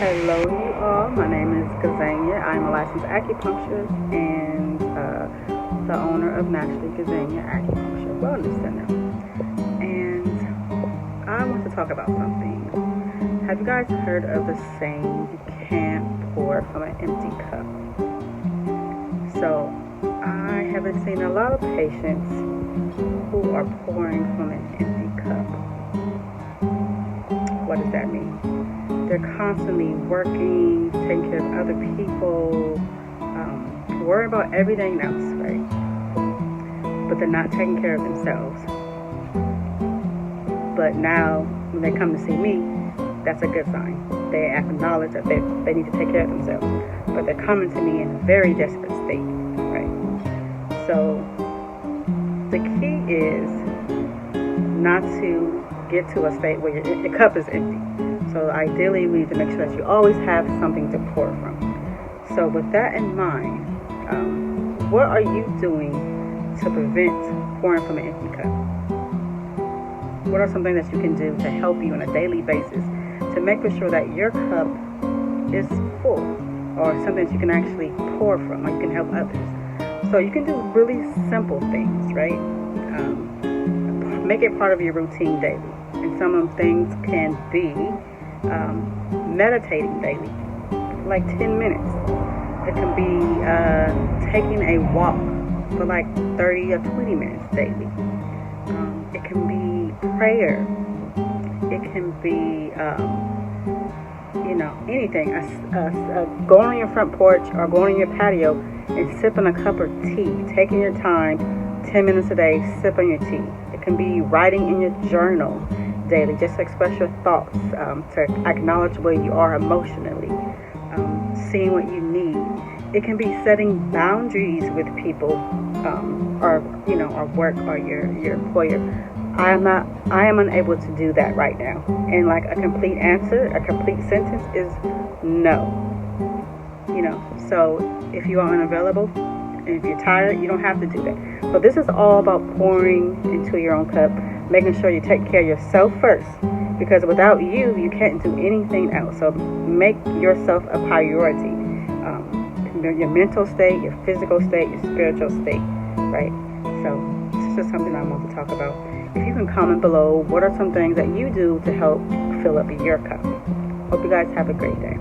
Hello, you all. My name is Gazania. I'm a licensed acupuncturist and the owner of Naturally Gazania Acupuncture Wellness Center. And I want to talk about something. Have you guys heard of the saying, you can't pour from an empty cup? So I have been seeing a lot of patients who are pouring from an empty cup. What does that mean? They're constantly working, taking care of other people, worrying about everything else, right? But they're not taking care of themselves. But now, when they come to see me, that's a good sign. They acknowledge that they need to take care of themselves. But they're coming to me in a very desperate state, right? So, the key is not to get to a state where your cup is empty. So ideally, we need to make sure that you always have something to pour from. So with that in mind, what are you doing to prevent pouring from an empty cup? What are some things that you can do to help you on a daily basis to make sure that your cup is full, or something that you can actually pour from, or you can help others? So you can do really simple things, right? Make it part of your routine daily. And some of the things can be meditating daily, like 10 minutes. It can be taking a walk for like 30 or 20 minutes daily. It can be prayer. It can be, anything. Going on your front porch or going on your patio and sipping a cup of tea. Taking your time, 10 minutes a day, sipping your tea. It can be writing in your journal daily, just to express your thoughts, to acknowledge where you are emotionally, seeing what you need. It can be setting boundaries with people, or work, or your employer. I am unable to do that right now. And like a complete answer, a complete sentence is no. So if you are unavailable and if you're tired, you don't have to do that. So this is all about pouring into your own cup, making sure you take care of yourself first, because without you, you can't do anything else. So make yourself a priority. Your mental state, your physical state, your spiritual state, right? So this is just something I want to talk about. If you can comment below, what are some things that you do to help fill up your cup? Hope you guys have a great day.